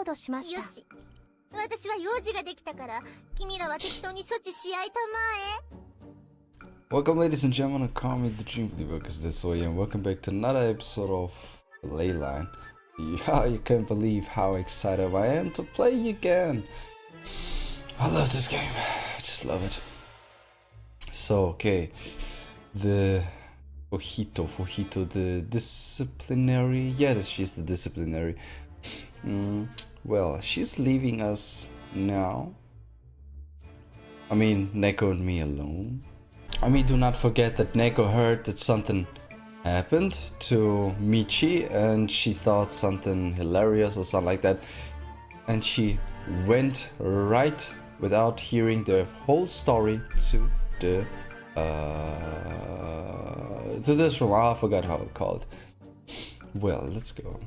ードしました。よし。私は用事ができたから、君らは適当に処置し合いたまえ。Welcome, ladies and gentlemen, to Call Me the Dream Believer, because this way, and welcome back to another episode of Ley-Line. Yeah, you can't believe how excited I am to play again. I love this game. I just love it. So, okay, the Fujito, the disciplinary. Yeah, she's the disciplinary. Well, she's leaving us now. I mean, Neko and me alone. I mean, do not forget that Neko heard that something happened to Michi and she thought something hilarious or something like that. And she went right without hearing the whole story to this room. I forgot how it's called. Well, let's go.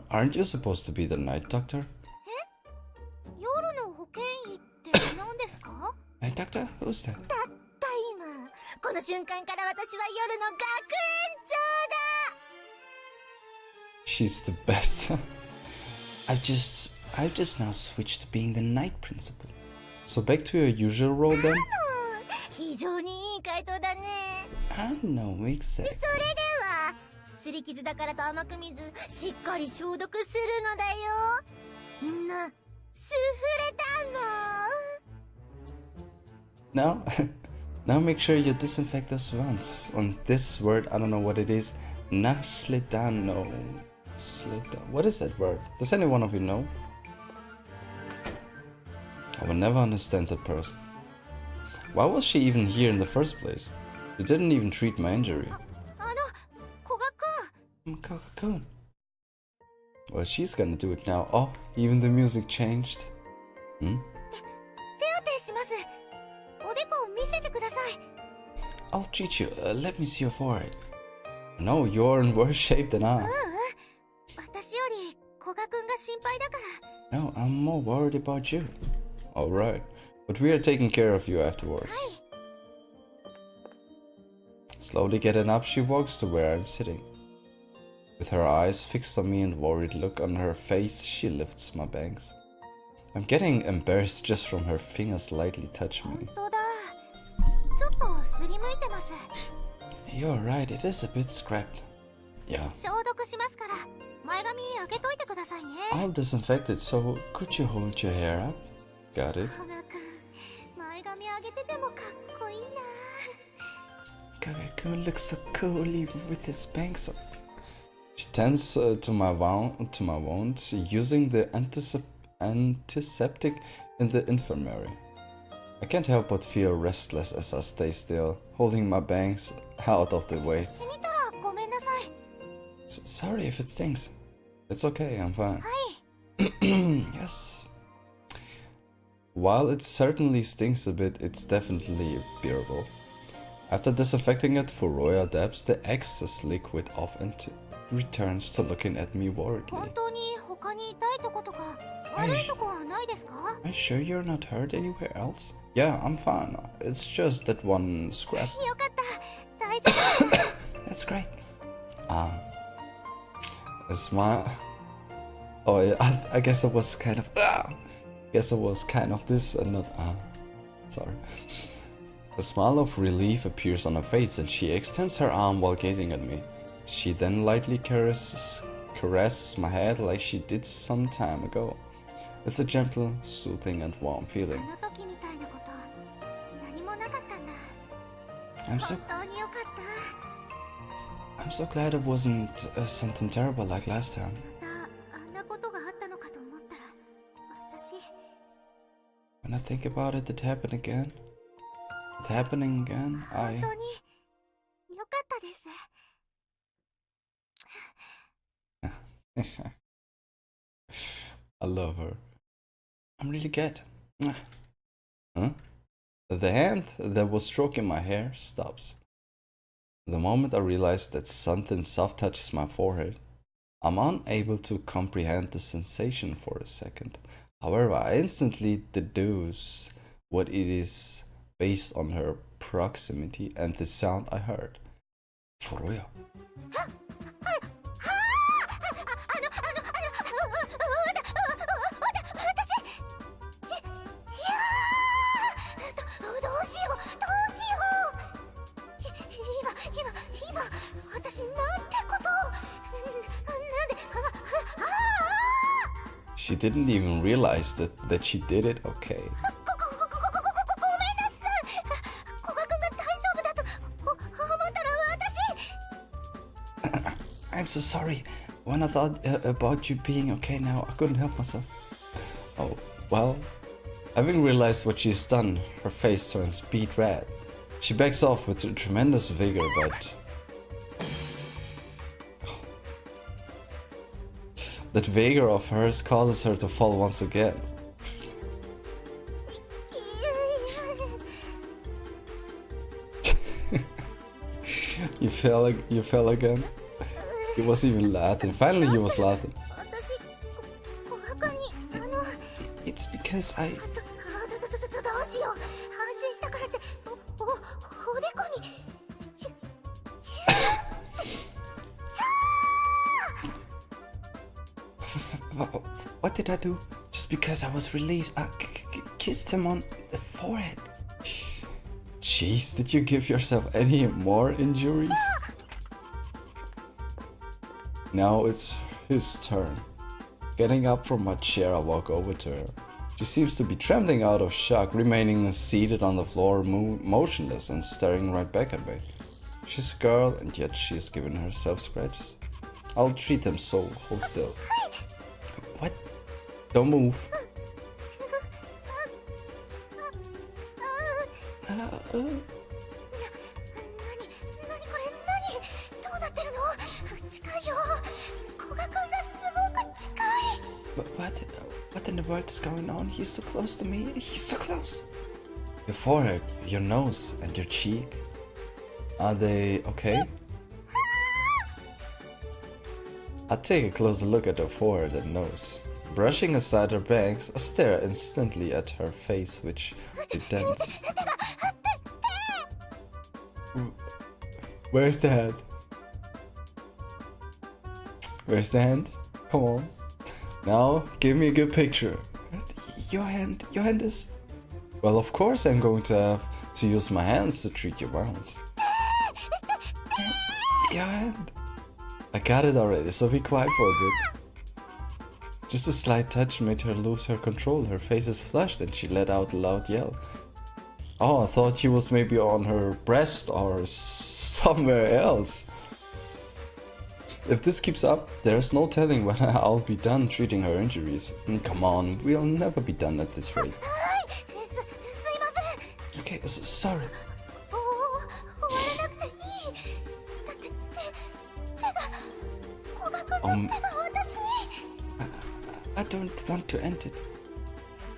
Aren't you supposed to be the night doctor? Night doctor? Who's that? She's the best. I've just now switched to being the night principal. So back to your usual role then? I don't know, makes sense. Now, now make sure you disinfect those wounds. On this word, I don't know what it is. Nasledano. What is that word? Does any one of you know? I will never understand that person. Why was she even here in the first place? You didn't even treat my injury. Koga-kun. Well, she's gonna do it now. Oh, even the music changed. I'll treat you. Let me see your forehead. No, you're in worse shape than I. No, I'm more worried about you. Alright, but we are taking care of you afterwards. Slowly getting up, she walks to where I'm sitting. With her eyes fixed on me and worried look on her face, she lifts my bangs. I'm getting embarrassed just from her fingers lightly touching me. You're right, it is a bit scrapped. Yeah. I'll disinfect it, so could you hold your hair up? Got it. Koga-kun looks so cool even with his bangs up. She tends to my wound using the antiseptic in the infirmary. I can't help but feel restless as I stay still, holding my bangs out of the way. Sorry if it stings. It's okay, I'm fine. Yes. While it certainly stings a bit, it's definitely bearable. After disinfecting it, Furuya dabs the excess liquid off and returns to looking at me worriedly. Are you sure you're not hurt anywhere else? Yeah, I'm fine. It's just that one scrap. That's great. A smile. Oh yeah, I guess it was kind of. Guess it was kind of this and not. Sorry. A smile of relief appears on her face, and she extends her arm while gazing at me. She then lightly caresses my head like she did some time ago. It's a gentle, soothing, and warm feeling. I'm so glad it wasn't something terrible like last time. When I think about it, happening again, I love her. I'm really glad. Huh? The hand that was stroking my hair stops. The moment I realize that something soft touches my forehead, I'm unable to comprehend the sensation for a second. However, I instantly deduce what it is based on her proximity and the sound I heard. Furuya. She didn't even realize that she did it. Okay. ごめんなさい。古賀くんが大丈夫だと思ったら私。 I'm so sorry. When I thought about you being okay now, I couldn't help myself. Oh, well. Having realized what she's done, her face turns beet red. She backs off with tremendous vigor, but... that vigor of hers causes her to fall once again. You fell again? He was even laughing. Finally he was laughing. It's because I... どうしよう。安心したからっておでこにWhat did I do? Just because I was relieved, I kissed him on the forehead. Jeez, did you give yourself any more injuries? Now it's his turn. Getting up from my chair, I walk over to her. She seems to be trembling out of shock, remaining seated on the floor, motionless and staring right back at me. She's a girl, and yet she's given herself scratches. I'll treat them so. Hold still. What? Don't move. What in the world is going on? He's so close to me. He's so close. Your forehead, your nose, and your cheek. Are they okay? I take a closer look at her forehead and nose. Brushing aside her bangs, I stare instantly at her face, which redents. Where's the head? Where's the hand? Come on. Now, give me a good picture. Your hand is... Well, of course I'm going to have to use my hands to treat your wounds. Your hand. I got it already, so be quiet for a bit. Just a slight touch made her lose her control. Her face is flushed and she let out a loud yell. Oh, I thought he was maybe on her breast or somewhere else. If this keeps up, there's no telling when I'll be done treating her injuries. Come on, we'll never be done at this rate. Okay, sorry. I don't want to end it.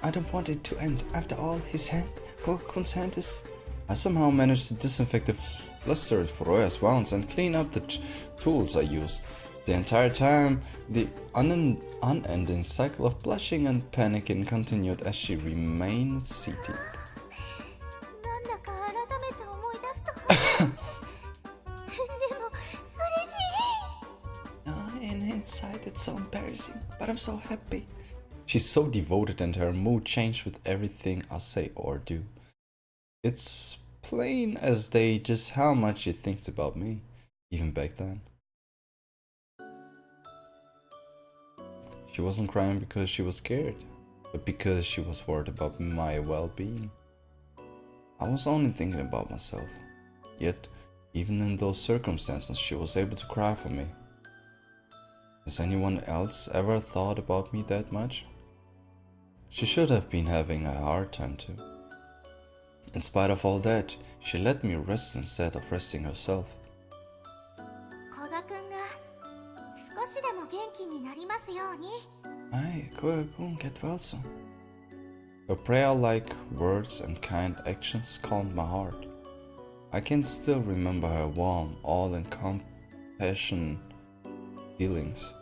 I don't want it to end. After all, his hand, Goku-kun's hand is... I somehow managed to disinfect the flustered Furoya's wounds and clean up the tools I used. The entire time, the unending cycle of blushing and panicking continued as she remained seated. In hindsight, it's so embarrassing, but I'm so happy. She's so devoted and her mood changed with everything I say or do. It's plain as day just how much she thinks about me, even back then. She wasn't crying because she was scared, but because she was worried about my well-being. I was only thinking about myself, yet even in those circumstances she was able to cry for me. Has anyone else ever thought about me that much? She should have been having a hard time too. In spite of all that, she let me rest instead of resting herself. Aye, Koga-kun, get well soon. Her prayer-like words and kind actions calmed my heart. I can still remember her warm, all-encompassing feelings.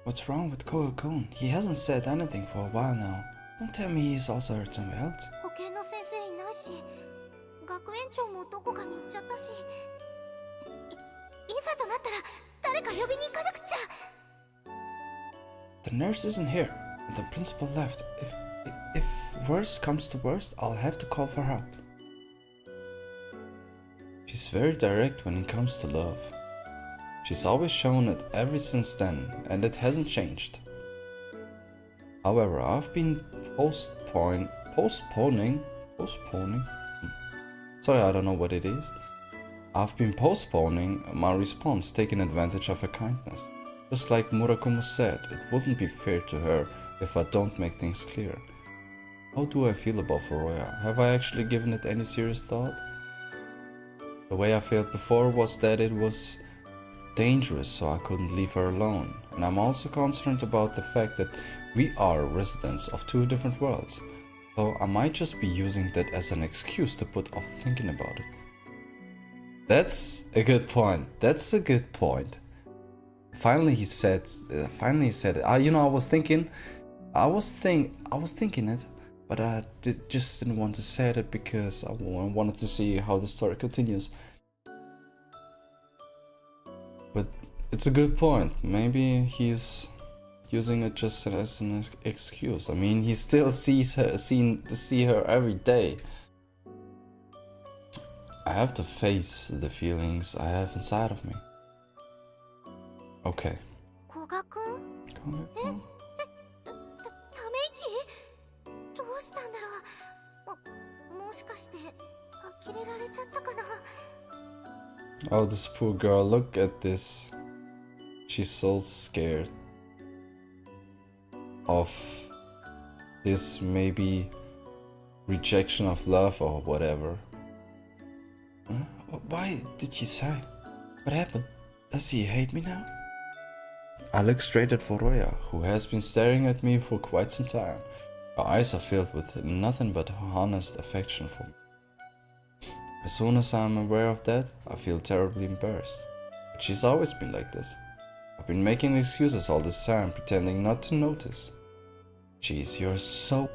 What's wrong with Koga-kun? He hasn't said anything for a while now. Don't tell me he's also hurt somewhere else. The nurse isn't here. The principal left. If worst comes to worst, I'll have to call for help. She's very direct when it comes to love. She's always shown it ever since then, and it hasn't changed. However, I've been postponing. Sorry, I don't know what it is. I've been postponing my response, taking advantage of her kindness. Just like Murakumo said, it wouldn't be fair to her if I don't make things clear. How do I feel about Furuya? Have I actually given it any serious thought? The way I felt before was that it was dangerous, so I couldn't leave her alone. And I'm also concerned about the fact that we are residents of two different worlds. So I might just be using that as an excuse to put off thinking about it. That's a good point. That's a good point. Finally he said it. You know, I was thinking it, but I just didn't want to say it because I wanted to see how the story continues. But it's a good point. Maybe he's using it just as an excuse. I mean, he still sees her, see her every day. I have to face the feelings I have inside of me. Okay. Koga-kun? Koga-kun? ため息どうしたんだろう。もしかして呆れられちゃったかな。 Oh, this poor girl, look at this. She's so scared of this maybe rejection of love or whatever. Huh? Why did she sigh? What happened? Does he hate me now? I look straight at Furuya, who has been staring at me for quite some time. Her eyes are filled with nothing but honest affection for me. As soon as I'm aware of that, I feel terribly embarrassed. But she's always been like this. I've been making excuses all this time, pretending not to notice. Jeez, you're so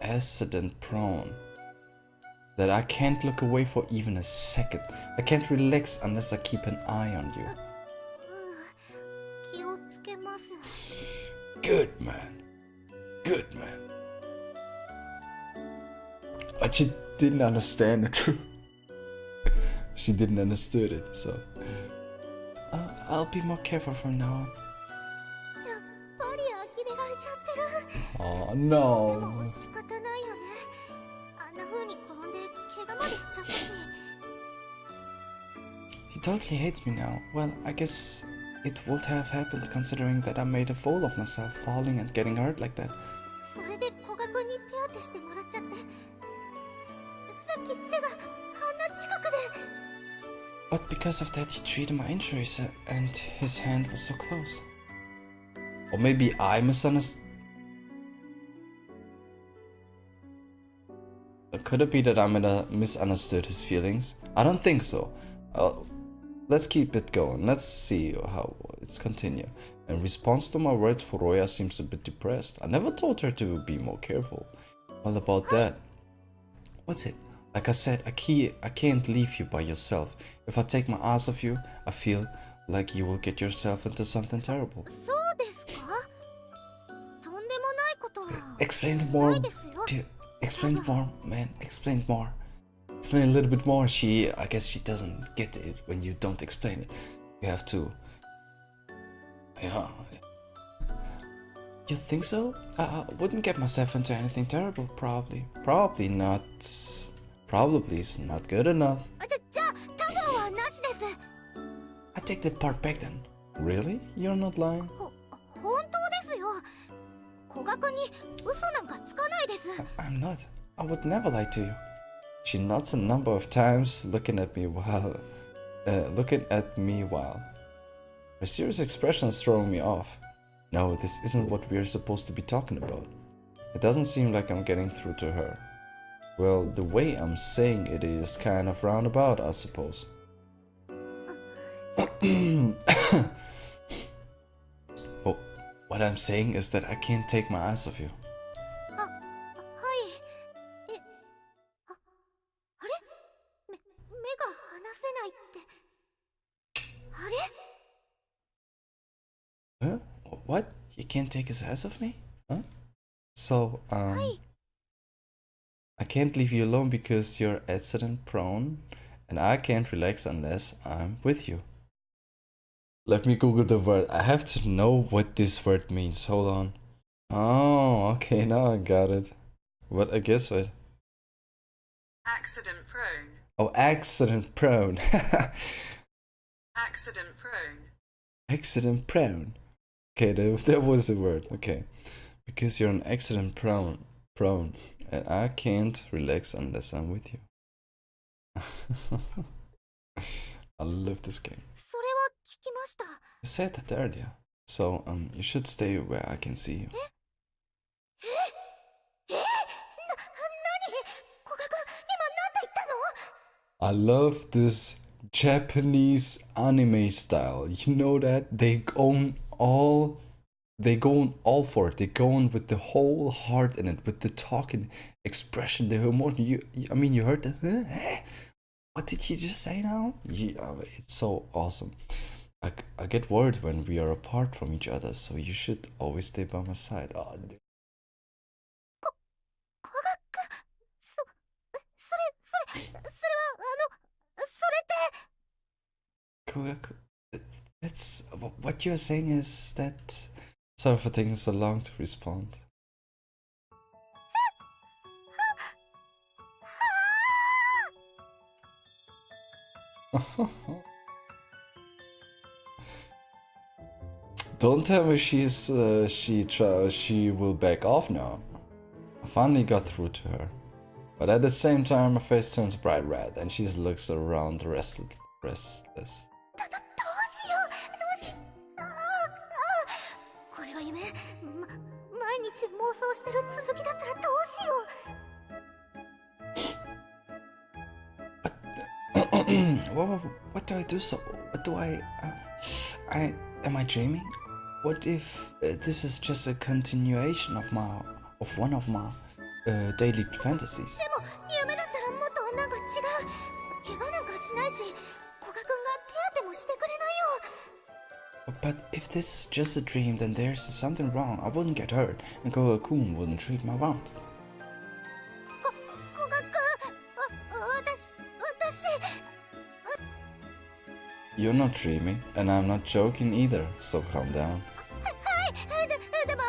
accident prone that I can't look away for even a second. I can't relax unless I keep an eye on you. Good man. Good man. But she didn't understand it. She didn't understand it, so I'll be more careful from now on. Oh no. He totally hates me now. Well, I guess it would have happened considering that I made a fool of myself, falling and getting hurt like that. But because of that, he treated my injuries and his hand was so close. Or maybe I misunderstood. Could it be that I misunderstood his feelings? I don't think so. Let's keep it going. Let's see how it's continue. In response to my words, Furuya seems a bit depressed. I never told her to be more careful. What about that? What's it? Like I said, I can't leave you by yourself. If I take my eyes off you, I feel like you will get yourself into something terrible. Explain more. Explain more, man. Explain more. Explain a little bit more. I guess she doesn't get it when you don't explain it. You have to. Yeah. You think so? I wouldn't get myself into anything terrible, probably. Probably not. Probably is not good enough. I take that part back then. Really? You're not lying? I'm not. I would never lie to you. She nods a number of times, looking at me while. Her serious expression is throwing me off. No, this isn't what we're supposed to be talking about. It doesn't seem like I'm getting through to her. Well, the way I'm saying it is kind of roundabout, I suppose. Oh, what I'm saying is that I can't take my eyes off you. Huh? What? He can't take his eyes off me? Huh? So, I can't leave you alone because you're accident prone, and I can't relax unless I'm with you. Let me Google the word. I have to know what this word means. Hold on. Oh, okay, now I got it. What, I guess what? Accident prone. Oh, accident prone. Accident prone. Accident prone. Okay, that was the word. Okay. Because you're an accident prone, and I can't relax unless I'm with you. I love this game. それは聞きました。 I said that earlier. So, you should stay where I can see you. 何古賀君、今何て言ったの I love this Japanese anime style. You know that? They go all for it. They go on with the whole heart in it, with the talking expression, the emotion. You heard that? Huh? What did he just say now? Yeah, it's so awesome. I get worried when we are apart from each other, so you should always stay by my side. Oh, 古賀君、それはそれって that's what you're saying is that. Sorry for taking so long to respond. Don't tell me she will back off now. I finally got through to her, but at the same time her face turns bright red and she looks around restless. どうしようこれは夢、毎日妄想してる続きだったらどうしよう What do I do? So what do I am I dreaming? What if this is just a continuation of one of my daily fantasies? でも夢だったらもっとなんか違う怪我なんかしないし古賀君が手当てもしてくれないよ But if this is just a dream, then there's something wrong. I wouldn't get hurt, and Koga-kun wouldn't treat my wounds. 古賀君私 You're not dreaming, and I'm not joking either, so calm down. でも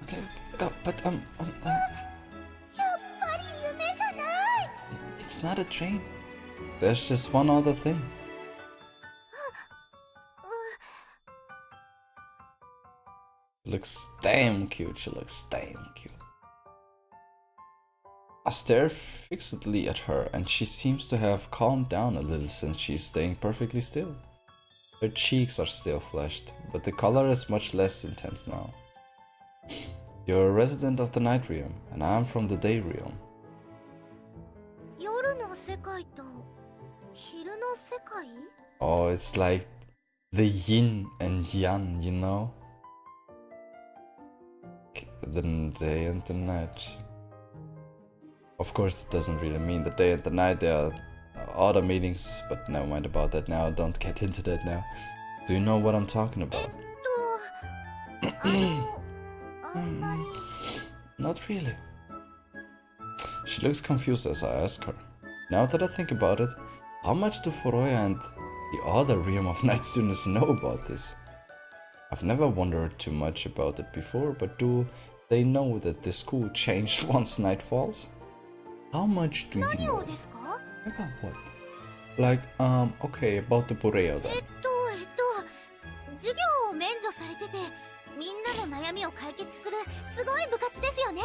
Okay, but やっぱり夢じゃない it's not a dream. There's just one other thing. Looks damn cute. She looks damn cute. I stare fixedly at her, and she seems to have calmed down a little since she's staying perfectly still. Her cheeks are still flushed, but the color is much less intense now. You're a resident of the night realm, and I'm from the day realm. 夜の世界と昼の世界 Oh, it's like the yin and yang, you know? The day and the night. Of course, it doesn't really mean the day and the night. There are other meanings, but never mind about that now. Don't get into that now. Do you know what I'm talking about? あんまり Not really. She looks confused as I ask her. Now that I think about it, how much do Furuya and the other realm of night students know about this? I've never wondered too much about it before, but do they know that the school changed once night falls? How much do you 何 know? をですか About what? Like, okay, about the Bureo then. 授業を免除されててみんなの悩みを解決するすごい部活ですよね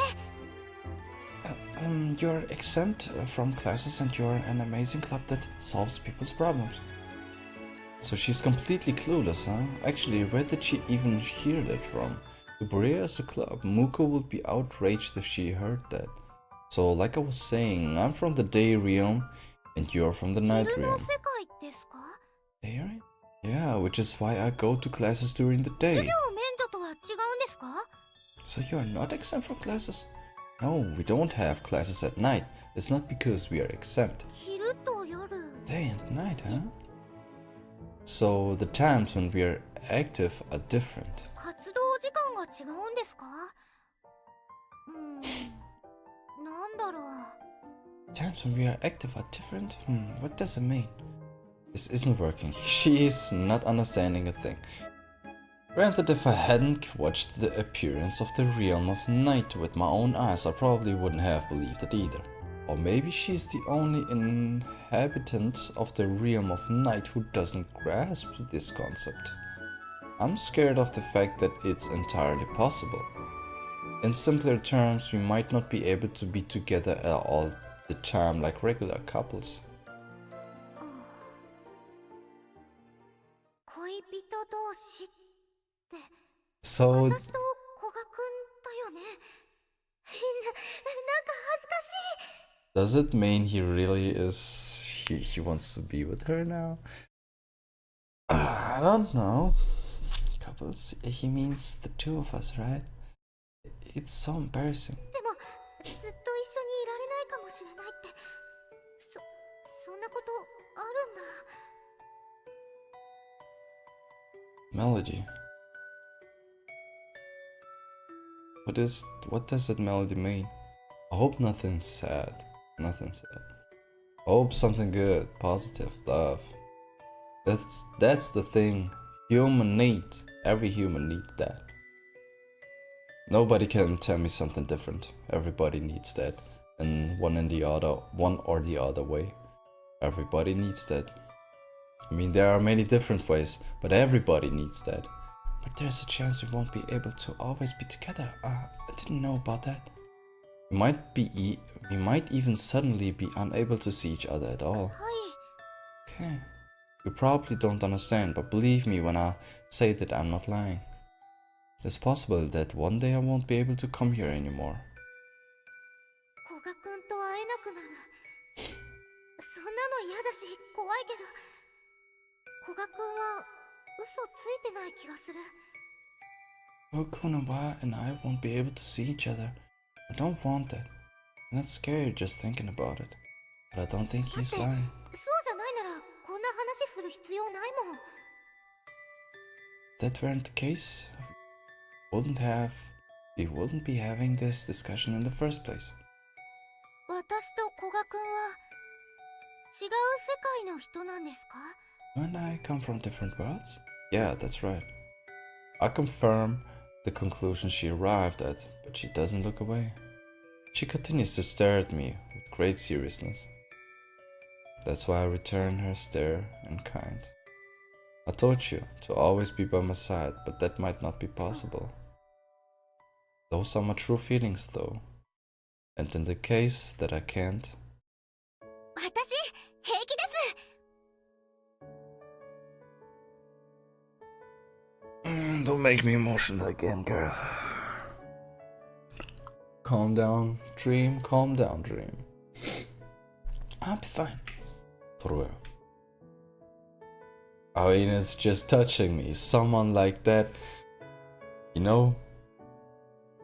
You're exempt from classes and you're an amazing club that solves people's problems. So she's completely clueless, huh? Actually, where did she even hear that from? The Bureo is a club. Muko would be outraged if she heard that. So, like I was saying, I'm from the day realm and you're from the night 昼の realm. 世界ですか Day realm? Yeah, which is why I go to classes during the 授 day. 業免除とは違うんですか So you're not exempt from classes? No, we don't have classes at night. It's not because we are exempt. 昼と夜 Day and night, huh? So the times when we are active are different. 活動時間が違うんうんですか？なんだろう。 Times when we are active are different? What does it mean? This isn't working. She's not understanding a thing. Granted, if I hadn't watched the appearance of the realm of night with my own eyes, I probably wouldn't have believed it either. Or maybe she's the only inhabitant of the realm of night who doesn't grasp this concept. I'm scared of the fact that it's entirely possible. In simpler terms, we might not be able to be together all the time like regular couples. 恋人同士って So, 私と古賀くんだよね。なんか恥ずかしい。 does it mean he really is... He wants to be with her now? I don't know. Couples, he means the two of us, right? It's so embarrassing. でもずっと一緒にいられないかもしれないって、そんなことあるんだ。 Melody. What does that melody mean? I hope nothing's sad. Nothing's sad. I hope something good, positive, love. That's the thing human need. Every human needs that. Nobody can tell me something different. Everybody needs that. And one or the other way. Everybody needs that. I mean, there are many different ways, but everybody needs that. But there's a chance we won't be able to always be together. I didn't know about that. We might even suddenly be unable to see each other at all. Okay. You probably don't understand, but believe me when I say that I'm not lying. It's possible that one day I won't be able to come here anymore. 古賀くんと会えなくなる。そんなの嫌だし怖いけど、古賀くんは嘘ついてない気がする。 Okuna and I won't be able to see each other. I don't want that. And it's scary just thinking about it. But I don't think he's lying. そうじゃないならこんな話する必要ないもん。 If that weren't the case, we wouldn't be having this discussion in the first place. 私と古賀くんは違う世界の人なんですか？ You and I come from different worlds? Yeah, that's right. I confirm the conclusion she arrived at, but she doesn't look away. She continues to stare at me with great seriousness. That's why I return her stare in kind. I told you to always be by my side, but that might not be possible. Those are my true feelings, though. And in the case that I can't... 私平気です。 Don't make me emotional again, girl. Calm down, dream. Calm down, dream. I'll be fine. For real. I mean, it's just touching me. Someone like that, you know,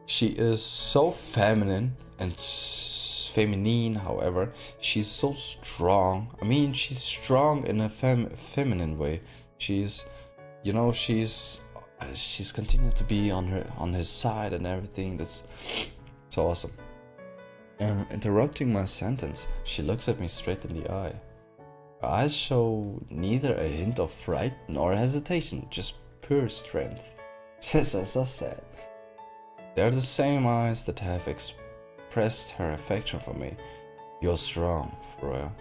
she is so feminine and feminine, however, she's so strong. I mean, she's strong in a feminine way. She's, you know, she's continued to be on his side and everything. That's so awesome. Interrupting my sentence, she looks at me straight in the eye. Her eyes show neither a hint of fright nor hesitation, just pure strength. Yes, that's so sad. They're the same eyes that have expressed her affection for me. You're strong, Freya.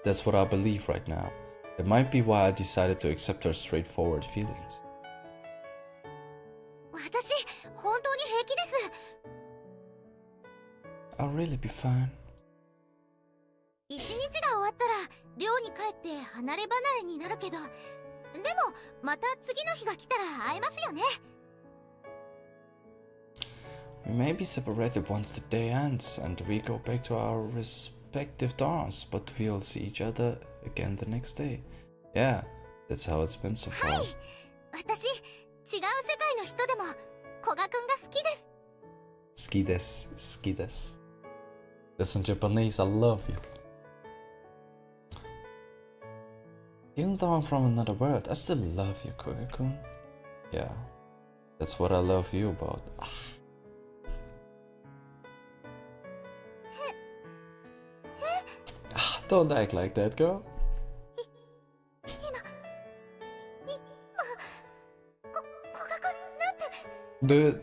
That's what I believe right now. It might be why I decided to accept her straightforward feelings. 私本当に平気です。 I'll really be fine. 一日が終わったら寮に帰って離れ離れになるけど、でもまた次の日が来たら会えますよね。 We may be separated once the day ends and we go back to our respective dorms, but we'll see each other again the next day. Yeah, that's how it's been so far. はい、私違う世界の人でも古賀くんが好きです。 Ski des, ski des. That's in Japanese, I love you. Even though I'm from another world, I still love you, Koga-kun. Yeah, that's what I love you about. Don't act like that, girl. Do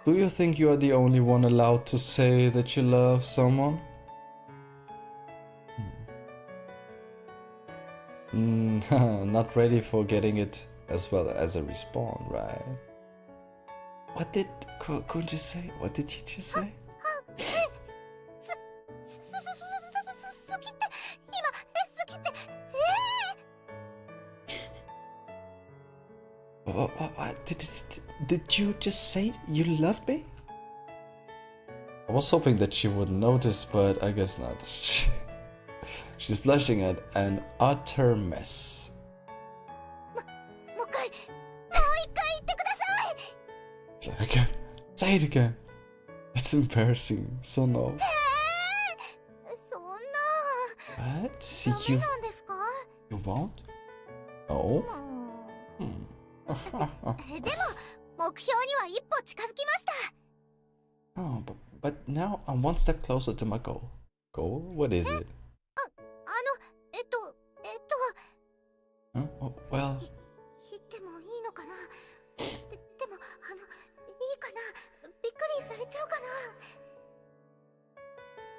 you think you are the only one allowed to say that you love someone? Not ready for getting it as well as a respawn, right? What did Kunji say? What did she just say? What? Did you just say you loved me? I was hoping that she would notice, but I guess not. She's blushing at an utter mess. Again. Say it again. It's embarrassing, so no. What? See, you won't? No? Oh, but now I'm one step closer to my goal. Goal? What is it? Huh? Oh, well...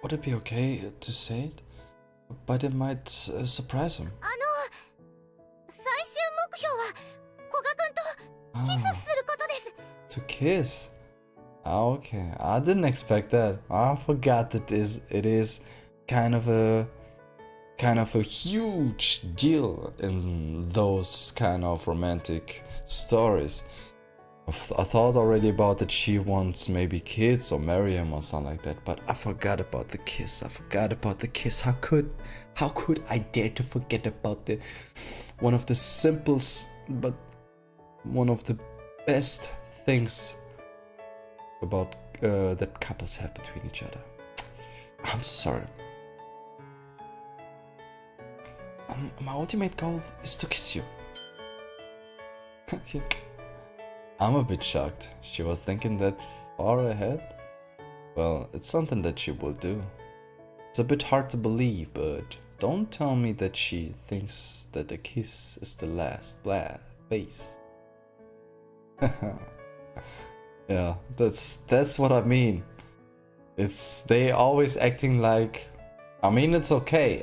Would it be okay to say it? But it might surprise him. To kiss? Okay, I didn't expect that. I forgot that it is kind of a huge deal in those kind of romantic stories. I thought already about that she wants maybe kids or marry him or something like that, but I forgot about the kiss. How could I dare to forget about one of the simplest but one of the best things about that couples have between each other. I'm sorry. My ultimate goal is to kiss you. I'm a bit shocked. She was thinking that far ahead. Well, it's something that she will do. It's a bit hard to believe, but don't tell me that she thinks that a kiss is the last base. Yeah, that's what I mean. They always acting like, I mean, it's okay.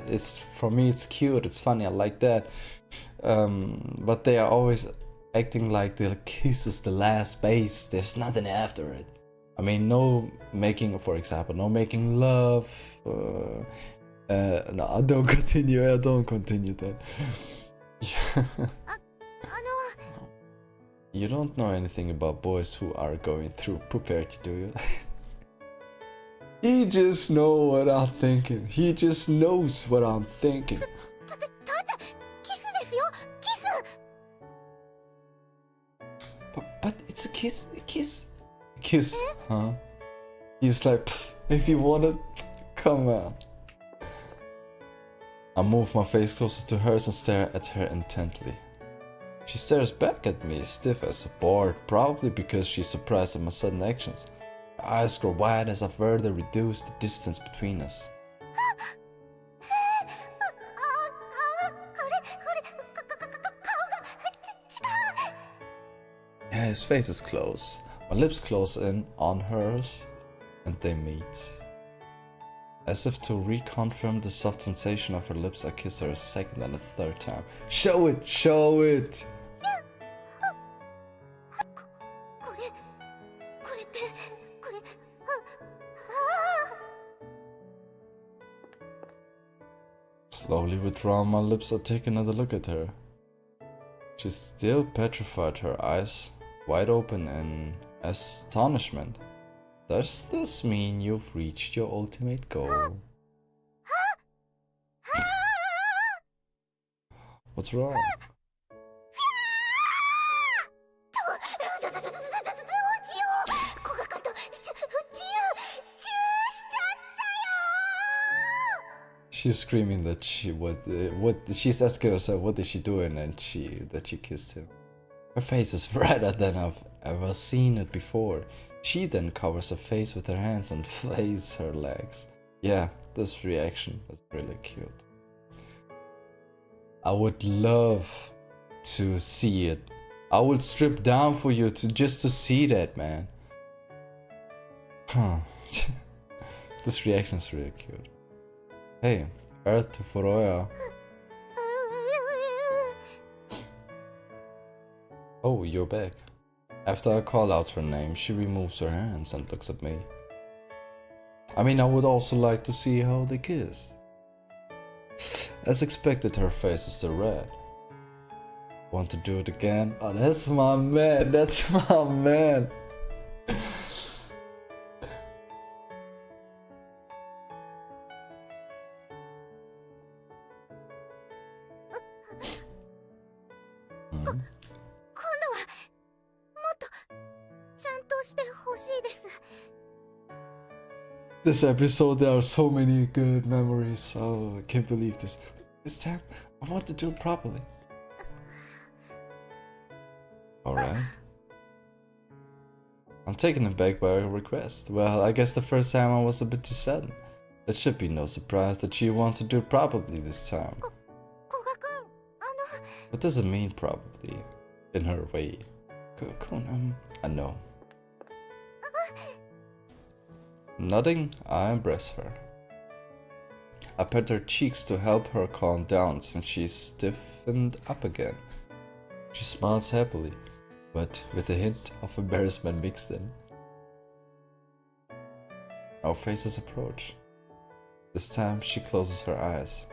It's for me, it's cute, it's funny, I like that. But they are always acting like the kiss is the last base. There's nothing after it. I mean, no making, for example, no making love. No, don't continue. Don't continue that. You don't know anything about boys who are going through puberty, do you? He just knows what I'm thinking. He just knows what I'm thinking. But it's a kiss. Kiss, huh? He's like, if you want it, come on. I move my face closer to hers and stare at her intently. She stares back at me, stiff as a board, probably because she's surprised at my sudden actions. Her eyes grow wide as I further reduce the distance between us. Yeah, his face is close. My lips close in on hers, and they meet. As if to reconfirm the soft sensation of her lips, I kiss her a second and a third time. Show it! Show it! Slowly withdrawing my lips, I take another look at her. She's still petrified, her eyes wide open in astonishment. Does this mean you've reached your ultimate goal? What's wrong? She's screaming that she's asking herself what did she do and then that she kissed him. Her face is redder than I've ever seen it before. She then covers her face with her hands and flails her legs. Yeah, this reaction was really cute. I would love to see it. I would strip down for you just to see that, man. Huh. This reaction is really cute. Hey, Earth to Furuya. Oh, you're back. After I call out her name, she removes her hands and looks at me. I mean, I would also like to see how they kissed. As expected, her face is still red. Want to do it again? Oh, that's my man. That's my man. This episode, there are so many good memories. Oh, I can't believe this. This time, I want to do it properly. Alright. I'm taken aback by her request. Well, I guess the first time I was a bit too sudden. It should be no surprise that she wants to do it properly this time. What does it mean properly? In her way. I know. Nodding, I embrace her. I pat her cheeks to help her calm down since she's stiffened up again. She smiles happily, but with a hint of embarrassment mixed in. Our faces approach. This time she closes her eyes.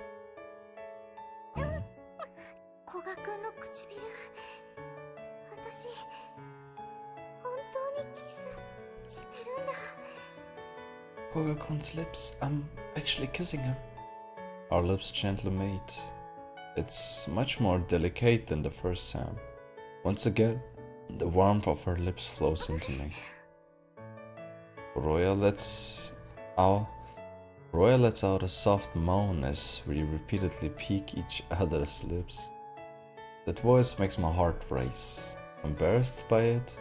Koga-kun's lips, I'm actually kissing him. Our lips gently meet. It's much more delicate than the first time. Once again, the warmth of her lips flows into me. Roya lets out a soft moan as we repeatedly peek each other's lips. That voice makes my heart race. Embarrassed by it,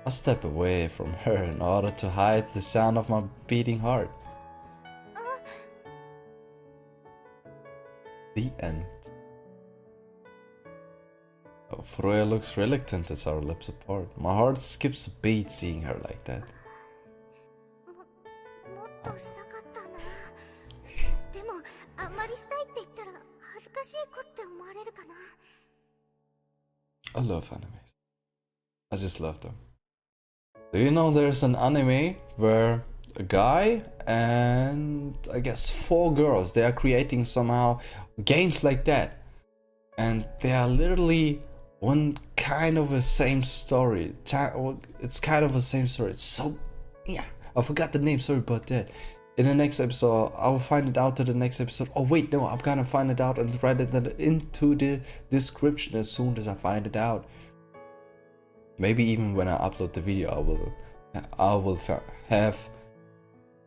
I step away from her in order to hide the sound of my beating heart. The end. Oh, Furuya looks reluctant as our lips apart. My heart skips a beat seeing her like that. I love animes. I just love them. Do you know there's an anime where a guy and I guess 4 girls, they are creating somehow games like that, and they are literally one kind of a same story. It's kind of a same story. It's so, yeah, I forgot the name, sorry about that. In the next episode, I will find it out to the next episode. Oh wait, no, I'm gonna find it out and write it into the description as soon as I find it out. Maybe even when I upload the video, I will have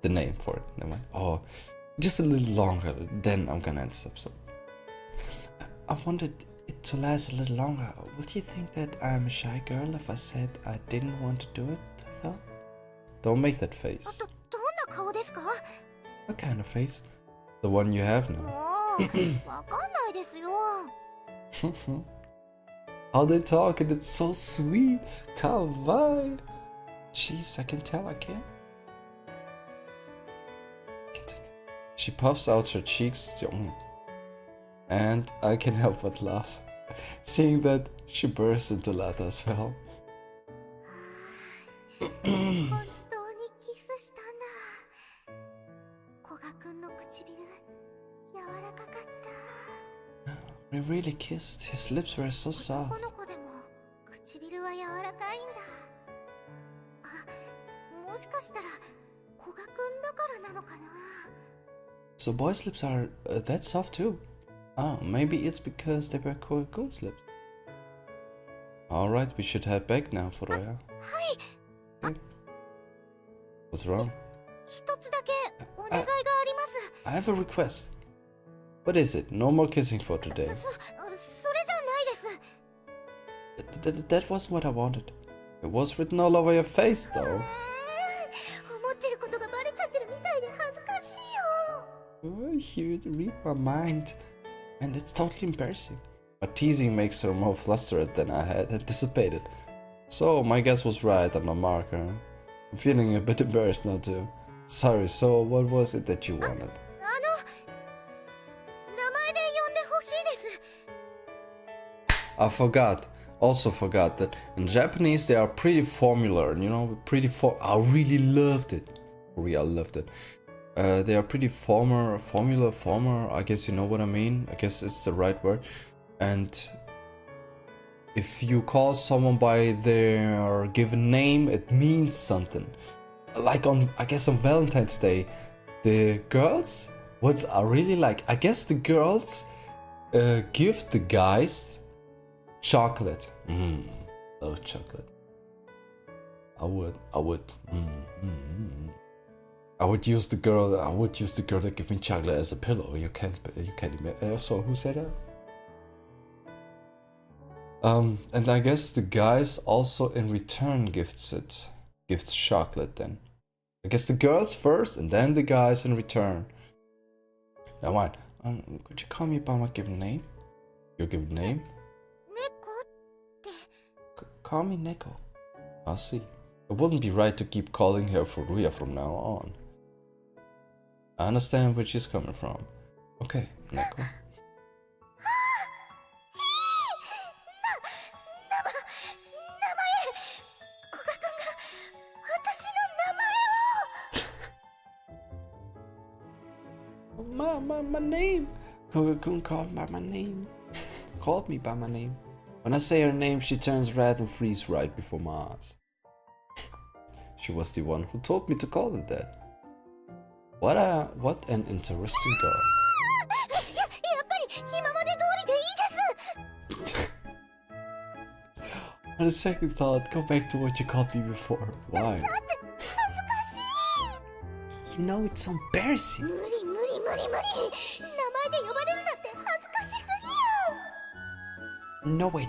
the name for it. Never mind. Oh, just a little longer, then I'm gonna end this episode. I wanted it to last a little longer. Would you think that I'm a shy girl if I said I didn't want to do it, I thought? Don't make that face. What kind of face? The one you have now. How they talk, and it's so sweet. Kawaii. Jeez, I can tell I can't. She puffs out her cheeks, and I can help but laugh. Seeing that, she bursts into laughter as well. We really kissed. His lips were so soft. So boys' lips are that soft too? Oh, maybe it's because they were Koga-kun's lips. Alright, we should head back now, Furuya. Okay. What's wrong? I have a request. What is it? No more kissing for today. それじゃないです。 That wasn't what I wanted. It was written all over your face, though. 思ってることがバレちゃってるみたいで恥ずかしいよ。 Oh, you read my mind. And it's totally embarrassing. My teasing makes her more flustered than I had anticipated. So, my guess was right on the marker. I'm feeling a bit embarrassed now, too. Sorry, so what was it that you wanted? 名前で呼んでほしいです。 I also forgot that in Japanese they are pretty formular, you know, I really loved it. I loved it. They are pretty former, I guess you know what I mean. I guess it's the right word. And if you call someone by their given name, it means something. Like I guess on Valentine's Day, the girls, what I really like, I guess the girls give the guys chocolate. Love chocolate. I would use the girl that give me chocolate as a pillow. You can't imagine. So who said that? And I guess the guys also in return gifts chocolate then. I guess the girls first and then the guys in return. Now what? Could you call me by my given name? Your given name? Call me Neko. I'll see. It wouldn't be right to keep calling her Furuya from now on. I understand where she's coming from. Okay, Neko. 名前、My name. Koga-kun called by my name. Called me by my name. When I say her name, she turns red and freezes right before my eyes. She was the one who told me to call her that. What an interesting girl. やっぱり今まで通りでいいです。 On a second thought, go back to what you called me before. Why? 恥ずかしい。 You know it's so embarrassing. 無理。名前で呼ばれるなんて恥ずかしすぎる。 No way.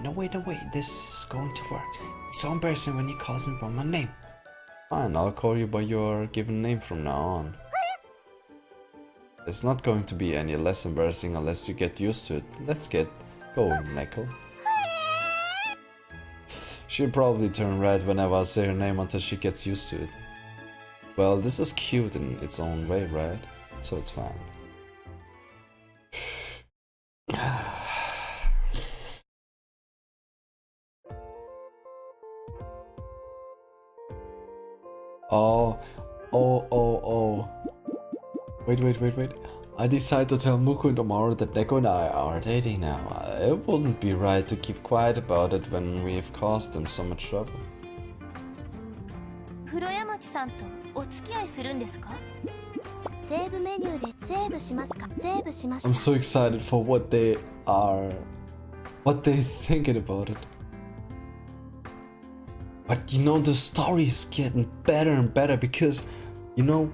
This is going to work. It's so embarrassing when he calls me by my name. Fine, I'll call you by your given name from now on. It's not going to be any less embarrassing unless you get used to it. Let's get going, Neko. She'll probably turn red whenever I say her name until she gets used to it. Well, this is cute in its own way, right? So it's fine. Oh. Wait. I decided to tell Muku tomorrow that Neko and I are dating now. It wouldn't be right to keep quiet about it when we've caused them so much trouble. 黒山地さんとお付き合いするんですか？セーブメニューでセーブしますか？セーブしました。 I'm so excited for what they're thinking about it. But you know, the story is getting better and better because, you know,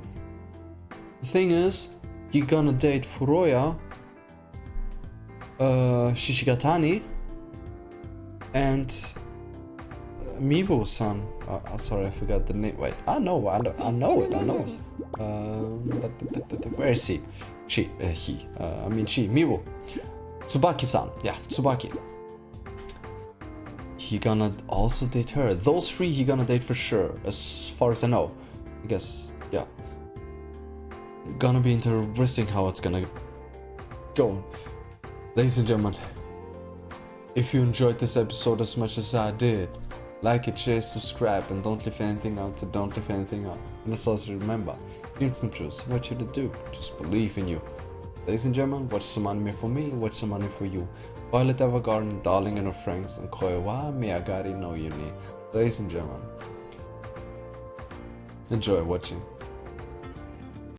the thing is, you're gonna date Furuya, Shishigatani, and Mibo-san. Sorry, I forgot the name. Wait, I know it. Where is he? She, Mibo. Tsubaki-san. Yeah, Tsubaki. He gonna also date her. Those three he gonna date for sure, as far as I know. I guess, yeah. Gonna be interesting how it's gonna go. Ladies and gentlemen, if you enjoyed this episode as much as I did, like it, share, subscribe, and don't leave anything out. And as also remember, dreams come true, so what should you do? Just believe in you. Ladies and gentlemen, watch some anime for me, watch some anime for you. Violet Evergarden, Darling and her Friends, and Koe wa Miyagari no Yumi. Ladies and gentlemen, enjoy watching.